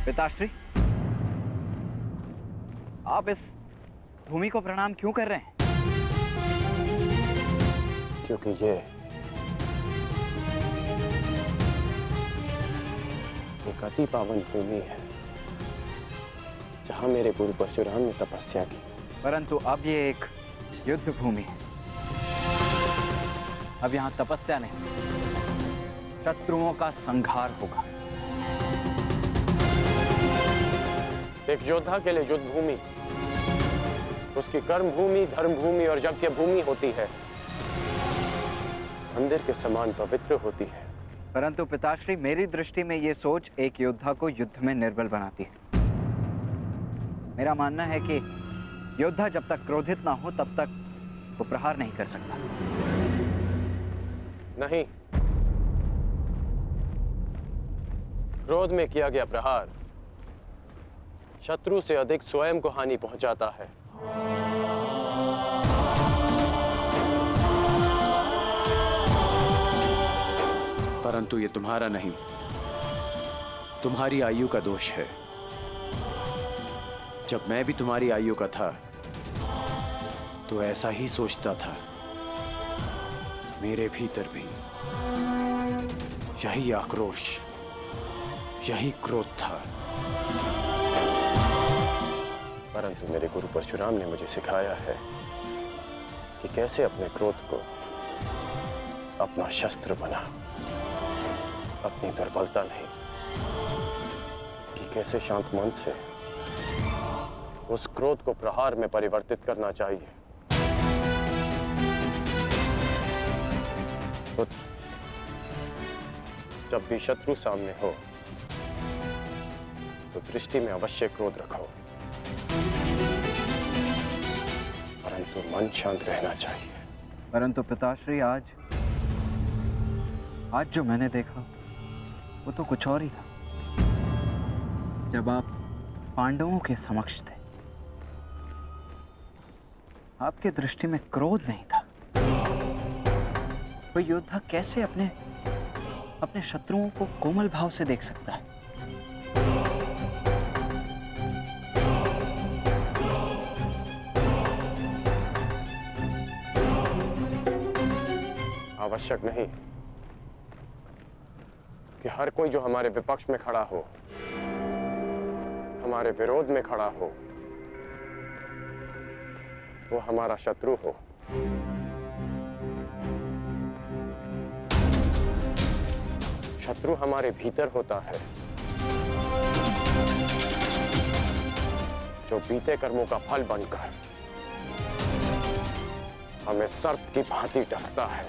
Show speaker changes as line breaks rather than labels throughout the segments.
पिताश्री, आप इस भूमि को प्रणाम क्यों कर रहे हैं?
क्योंकि ये एक अति पावन भूमि है जहां मेरे गुरु परशुराम ने तपस्या की। परंतु
अब ये एक युद्ध भूमि है। अब यहां तपस्या नहीं, शत्रुओं का संहार होगा।
एक योद्धा के लिए युद्ध भूमि उसकी कर्म भूमि, धर्म भूमि और यज्ञ भूमि होती है, मंदिर के समान पवित्र होती है।
परंतु पिताश्री, मेरी दृष्टि में यह सोच एक योद्धा को युद्ध में निर्बल बनाती है। मेरा मानना है कि योद्धा जब तक क्रोधित ना हो तब तक वो प्रहार नहीं कर सकता।
नहीं, क्रोध में किया गया प्रहार शत्रु से अधिक स्वयं को हानि पहुंचाता है। परंतु ये तुम्हारा नहीं, तुम्हारी आयु का दोष है। जब मैं भी तुम्हारी आयु का था तो ऐसा ही सोचता था। मेरे भीतर भी यही आक्रोश, यही क्रोध था। परंतु मेरे गुरु परशुराम ने मुझे सिखाया है कि कैसे अपने क्रोध को अपना शस्त्र बना, अपनी दुर्बलता नहीं, कि कैसे शांत मन से उस क्रोध को प्रहार में परिवर्तित करना चाहिए। पुत्र, जब भी शत्रु सामने हो तो दृष्टि में अवश्य क्रोध रखो, परंतु मन शांत रहना चाहिए।
परंतु पिताश्री, आज जो मैंने देखा वो तो कुछ और ही था। जब आप पांडवों के समक्ष थे, आपके दृष्टि में क्रोध नहीं था। कोई योद्धा कैसे अपने शत्रुओं को कोमल भाव से देख सकता है?
आवश्यक नहीं कि हर कोई जो हमारे विपक्ष में खड़ा हो, हमारे विरोध में खड़ा हो, वो हमारा शत्रु हो। शत्रु हमारे भीतर होता है, जो बीते कर्मों का फल बनकर हमें सर्प की भांति डसता है।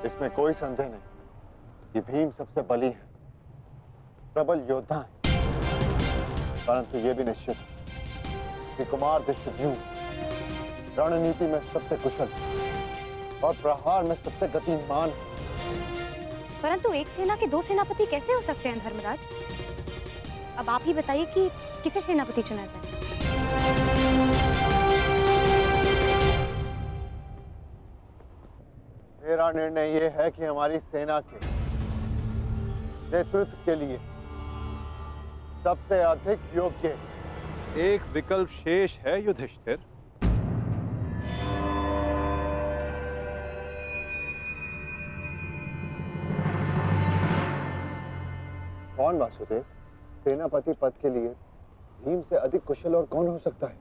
इसमें कोई संदेह नहीं कि भीम सबसे बली है, प्रबल योद्धा है। परंतु यह भी निश्चित है कि कुमार धृष्टद्युम्न रणनीति में सबसे कुशल और प्रहार में सबसे गतिमान है।
परंतु एक सेना के दो सेनापति कैसे हो सकते हैं धर्मराज? अब आप ही बताइए कि किसे सेनापति चुना जाए।
मेरा निर्णय यह है कि हमारी सेना के नेतृत्व के लिए सबसे अधिक योग्य
एक विकल्प शेष है युधिष्ठिर।
कौन वासुदेव? सेनापति पद के लिए भीम से अधिक कुशल और कौन हो सकता है?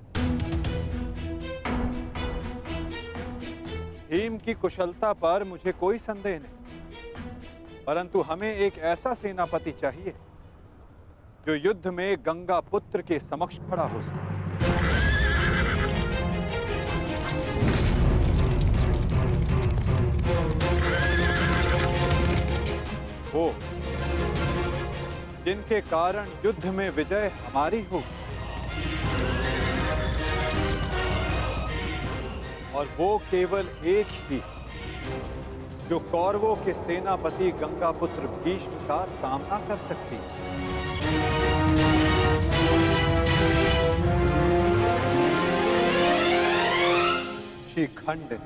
भीम की कुशलता पर मुझे कोई संदेह नहीं, परंतु हमें एक ऐसा सेनापति चाहिए जो युद्ध में गंगा पुत्र के समक्ष खड़ा हो सके। वो जिनके कारण युद्ध में विजय हमारी हो, और वो केवल एक ही जो कौरवों के सेनापति गंगापुत्र भीष्म का सामना कर सकती है। शिखंड।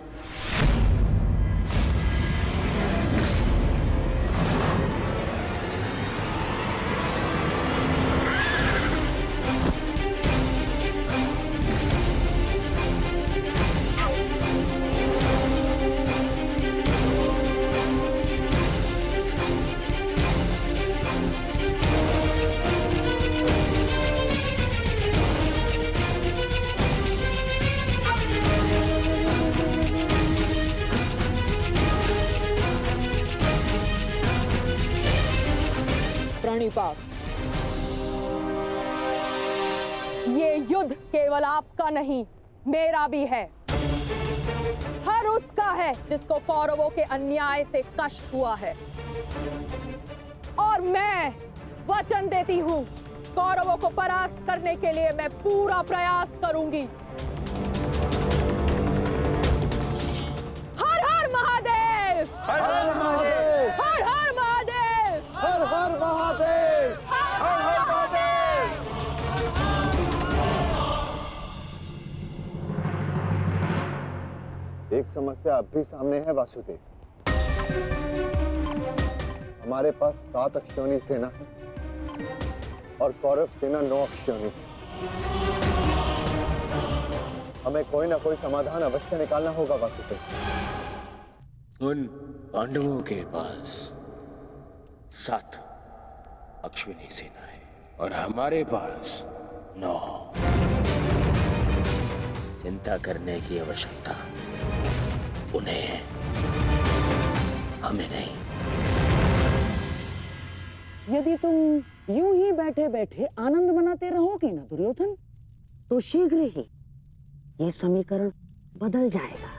प्रणिपात। ये युद्ध केवल आपका नहीं, मेरा भी है। हर उसका है जिसको कौरवों के अन्याय से कष्ट हुआ है। और मैं वचन देती हूं, कौरवों को परास्त करने के लिए मैं पूरा प्रयास करूंगी। हर हर महादेव!
हर हर महादेव!
हर हर महादेव!
हर हर महादेव!
हर हर महादेव!
एक समस्या अब भी सामने है वासुदेव। हमारे पास 7 अक्षौणी सेना है और कौरव सेना 9 अक्षौणी है। हमें कोई ना कोई समाधान अवश्य निकालना होगा वासुदेव।
उन पांडवों के पास 7 अश्विनी सेना है और हमारे पास 9। चिंता करने की आवश्यकता उन्हें है, हमें नहीं।
यदि तुम यूं ही बैठे बैठे आनंद मनाते रहोगे ना दुर्योधन, तो शीघ्र ही ये समीकरण बदल जाएगा।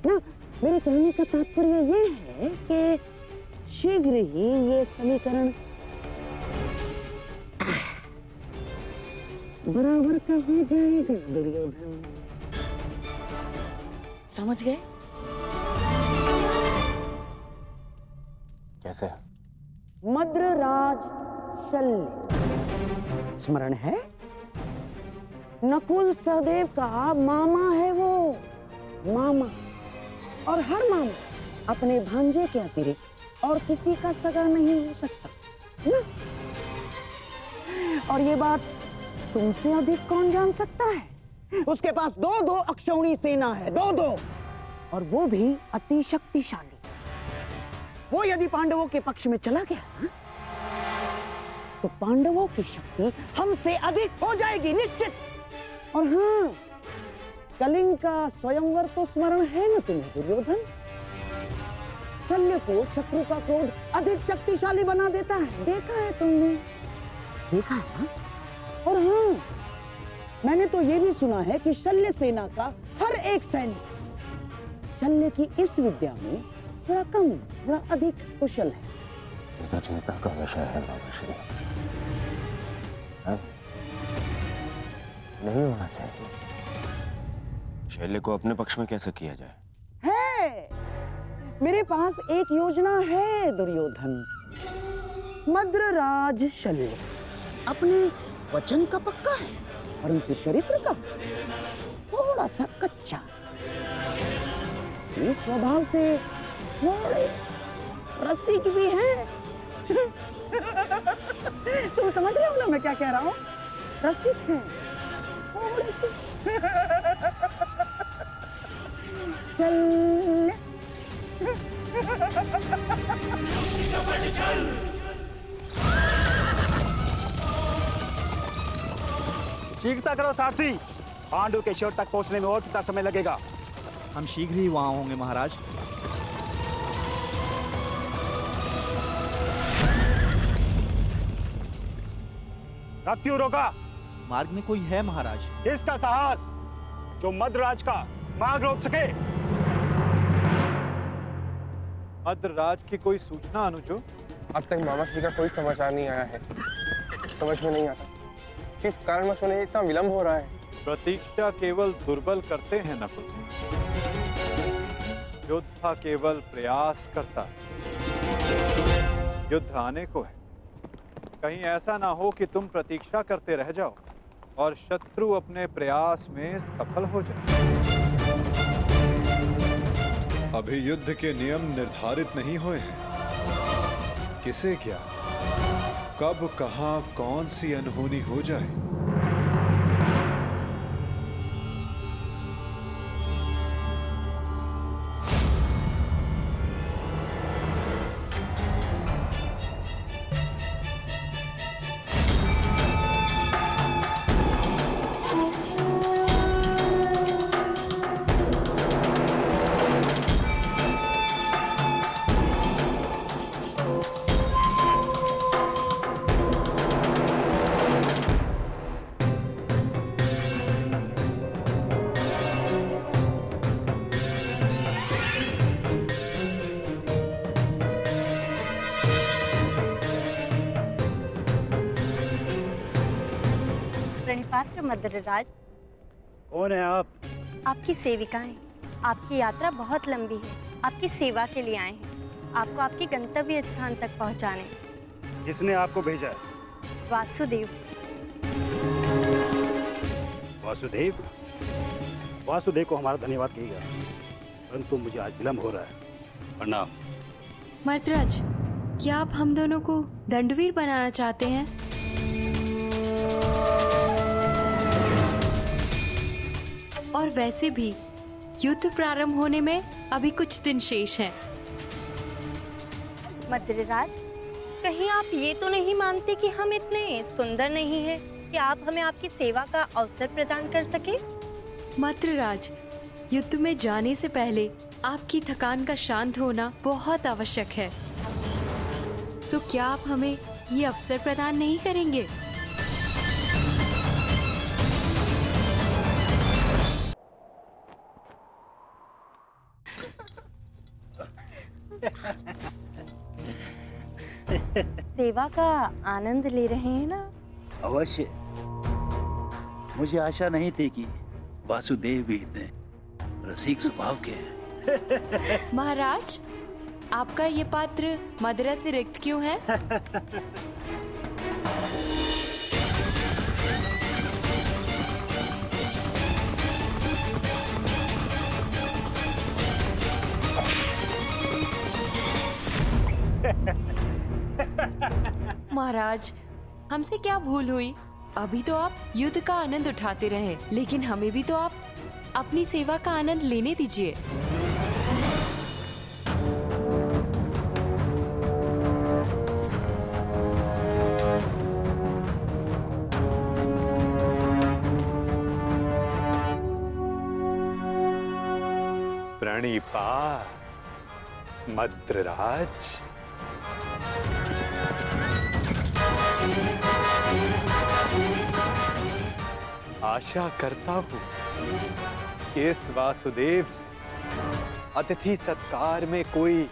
ना, मेरे कहने का तात्पर्य ये है कि शीघ्र ही ये समीकरण बराबर का हो जाएगा दुर्योधन। समझ गए?
कैसे?
मद्रराज शल्य, स्मरण है? नकुल सहदेव का मामा है वो, मामा। और हर मामा अपने भांजे के अतिरिक्त और किसी का सगा नहीं हो सकता ना? और ये बात तुमसे अधिक कौन जान सकता है? उसके पास 2-2 अक्षौणी सेना है, 2-2, और वो भी अति शक्तिशाली। वो यदि पांडवों के पक्ष में चला गया ना, तो पांडवों की शक्ति हमसे अधिक हो जाएगी निश्चित। और हाँ, कलिंग का स्वयंवर तो स्मरण है ना तुम्हें दुर्योधन? शल्य को शत्रु का क्रोध अधिक शक्तिशाली बना देता है, देखा है तुमने? देखा है ना? और हाँ, मैंने तो ये भी सुना है कि शल्य सेना का हर एक सैनिक शल्य की इस विद्या में थोड़ा कम, थोड़ा अधिक कुशल है।
ये तो चिंता का विषय है मामाश्री। नहीं होना चाहिए। शैल्य को अपने पक्ष में कैसे किया जाए?
है, मेरे पास एक योजना है दुर्योधन। मद्रराज शल्य अपने वचन का पक्का है, परंतु चरित्र का थोड़ा सा कच्चा। ये स्वभाव से थोड़े रसिक भी हैं। तुम समझ रहे हो ना मैं क्या कह रहा हूँ? रसिक हैं थोड़े से। चल
चीखता करो सारथी, पांडु के शिविर तक पहुंचने में और कितना समय लगेगा?
हम शीघ्र ही वहां होंगे महाराज।
रथ क्यों रोका?
मार्ग में कोई है महाराज?
इसका साहस जो मद्रराज का मार्ग रोक सके।
मद्रराज की कोई सूचना अनुजो?
अब तक मामा श्री का कोई समाचार नहीं आया है। समझ में नहीं आता किस कारणवश उन्हें इतना विलंब हो रहा है।
प्रतीक्षा केवल दुर्बल करते हैं नकुल, योद्धा केवल प्रयास करता है। युद्ध आने को है, कहीं ऐसा ना हो कि तुम प्रतीक्षा करते रह जाओ और शत्रु अपने प्रयास में सफल हो जाए।
अभी युद्ध के नियम निर्धारित नहीं हुए हैं। किसे क्या, कब, कहां, कौन सी अनहोनी हो जाए।
पात्र मद्रराज।
कौन है आप?
आपकी सेविकाएं। आपकी यात्रा बहुत लंबी है, आपकी सेवा के लिए आए हैं, आपको आपके गंतव्य स्थान तक पहुंचाने।
किसने आपको भेजा है?
वासुदेव।
वासुदेव? वासुदेव को हमारा धन्यवाद कहिएगा, परंतु मुझे आज विलम्ब हो रहा है। प्रणाम।
मद्रराज, क्या आप हम दोनों को दंडवीर बनाना चाहते हैं? और वैसे भी युद्ध प्रारंभ होने में अभी कुछ दिन शेष हैं।
मद्रराज, कहीं आप ये तो नहीं मानते कि हम इतने सुंदर नहीं हैं कि आप हमें आपकी सेवा का अवसर प्रदान कर सके?
मद्रराज, युद्ध में जाने से पहले आपकी थकान का शांत होना बहुत आवश्यक है। तो क्या आप हमें ये अवसर प्रदान नहीं करेंगे?
सेवा का आनंद ले रहे हैं ना?
अवश्य। मुझे आशा नहीं थी कि वासुदेव भी इतने रसिक स्वभाव के हैं।
महाराज, आपका ये पात्र मदिरा से रिक्त क्यों है? महाराज, हमसे क्या भूल हुई? अभी तो आप युद्ध का आनंद उठाते रहे, लेकिन हमें भी तो आप अपनी सेवा का आनंद लेने दीजिए।
प्रणिपात मद्रराज। आशा करता हूँ कि इस वासुदेव से अतिथि सत्कार में कोई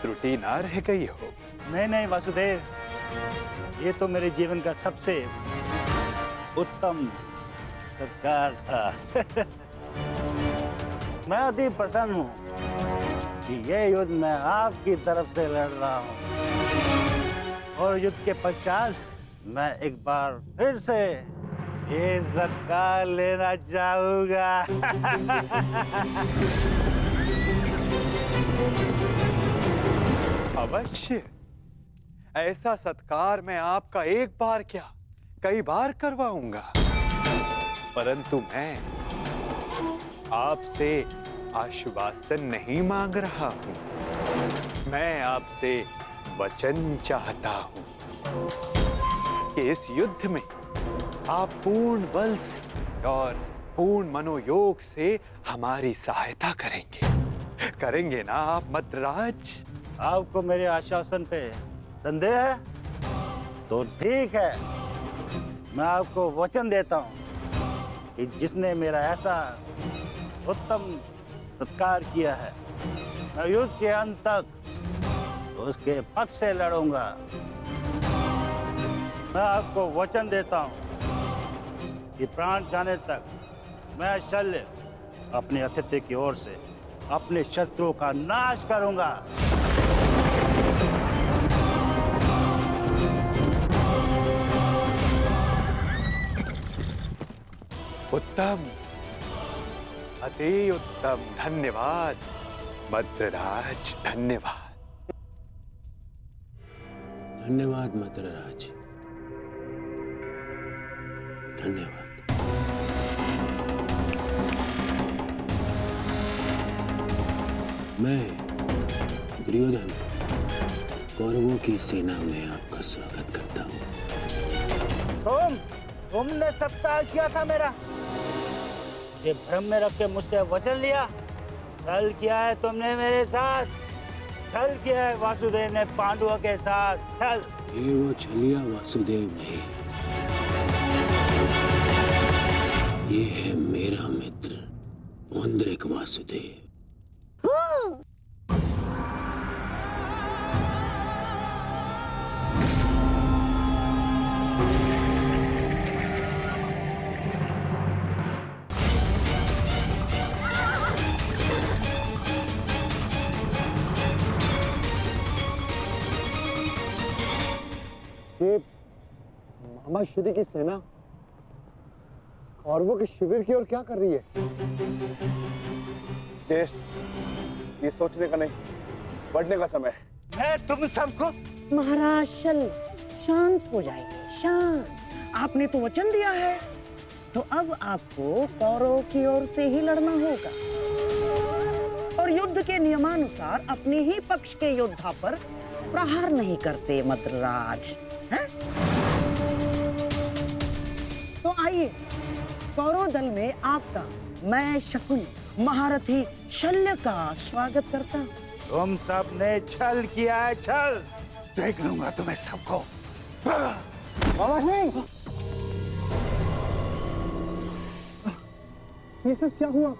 त्रुटि ना रह गई हो।
नहीं वासुदेव, ये तो मेरे जीवन का सबसे उत्तम सत्कार था। मैं अति प्रसन्न हूँ कि ये युद्ध मैं आपकी तरफ से लड़ रहा हूँ, और युद्ध के पश्चात मैं एक बार फिर से ये सत्कार लेना चाहूंगा।
अवश्य, ऐसा सत्कार मैं आपका एक बार क्या कई बार करवाऊंगा, परंतु मैं आपसे आश्वासन नहीं मांग रहा हूं, मैं आपसे वचन चाहता हूं कि इस युद्ध में आप पूर्ण बल से और पूर्ण मनोयोग से हमारी सहायता करेंगे ना आप मद्रराज?
आपको मेरे आश्वासन पे संदेह है? तो ठीक है, मैं आपको वचन देता हूँ कि जिसने मेरा ऐसा उत्तम सत्कार किया है, मैं युद्ध के अंत तक उसके पक्ष से लड़ूंगा। मैं आपको वचन देता हूँ कि प्राण जाने तक मैं शल्य अपने अतिथि की ओर से अपने शत्रुओं का नाश करूंगा।
उत्तम, अति उत्तम। धन्यवाद मद्रराज, धन्यवाद।
धन्यवाद मद्रराज, धन्यवाद। मैं दुर्योधन कौरवों की सेना में आपका स्वागत करता हूँ।
तुमने सत्कार किया था मेरा, मुझे भ्रम में रख के मुझसे वचन लिया। छल किया है तुमने मेरे साथ, छल किया है वासुदेव ने पांडवों के साथ, छल।
ये वो छलिया वासुदेव नहीं, ये है मेरा मित्र पुंडरीक वासुदेव।
ये मामा श्री की सेना कौरवों के शिविर की ओर क्या कर रही है? ज्येष्ठ, ये सोचने का नहीं, बढ़ने का समय है।
मैं तुम सबको
महाराज शांत हो जाइए, शांत। आपने तो वचन दिया है, तो अब आपको कौरवों की ओर से ही लड़ना होगा और युद्ध के नियमानुसार अपने ही पक्ष के योद्धा पर प्रहार नहीं करते मद्रराज, हैं? तो आइए, कौरव दल में आपका मैं शकुनी महारथी शल्य का स्वागत करता हूँ।
तुम सब ने छल किया है, छल। देख लूंगा तुम्हें सबको।
ये सब क्या हुआ?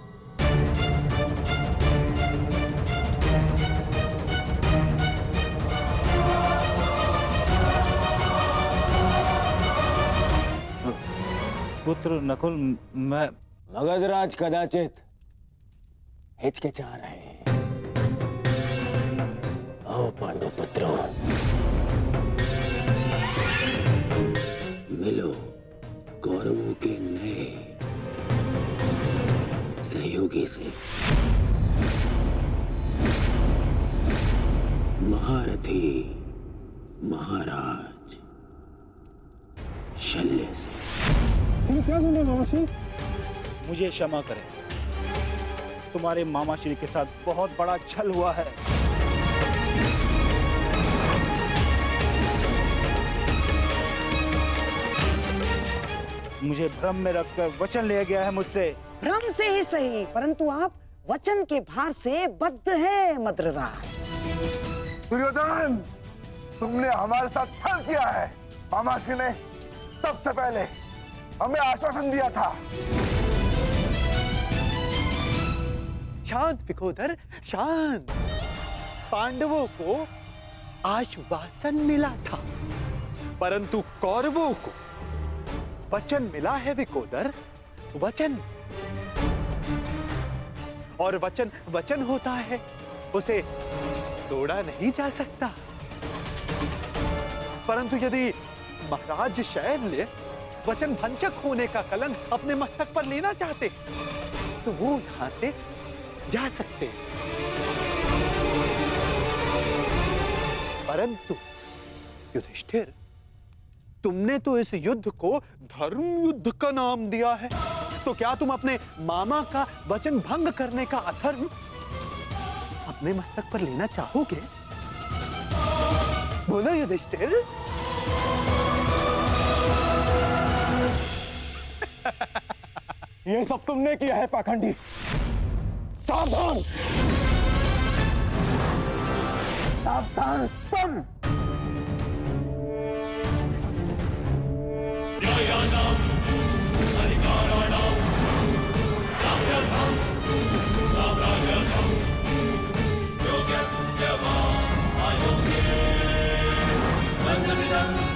पुत्र नकुल, मैं
मगधराज कदाचित हिचकिचा रहे हैं। आओ पांडु पुत्रों, मिलो कौरवों के नए सहयोगी से, महारथी महाराज शल्य से।
तुम क्या सुन रहे हो मामाश्री?
मुझे क्षमा करें, तुम्हारे मामा श्री के साथ बहुत बड़ा छल हुआ है। मुझे भ्रम में रखकर वचन लिया गया है मुझसे।
भ्रम से ही सही, परंतु आप वचन के भार से बद्ध है मद्रराज।
दुर्योधन, तुमने हमारे साथ छल किया है। मामाश्री ने सबसे पहले हमें आश्वासन दिया था।
शांत विकोदर, शांत। पांडवों को आश्वासन मिला था, परंतु कौरवों को वचन मिला है विकोदर, वचन। और वचन वचन होता है, उसे तोड़ा नहीं जा सकता। परंतु यदि महाराज शैल्य वचन भंजक होने का कलंक अपने मस्तक पर लेना चाहते तो वो यहां से जा सकते हैं। परंतु युधिष्ठिर, तुमने तो इस युद्ध को धर्म युद्ध का नाम दिया है, तो क्या तुम अपने मामा का वचन भंग करने का अधर्म अपने मस्तक पर लेना चाहोगे? बोलो युधिष्ठिर।
ये सब तुमने किया है पाखंडी। सावधान, सावधान सुन।
Yoga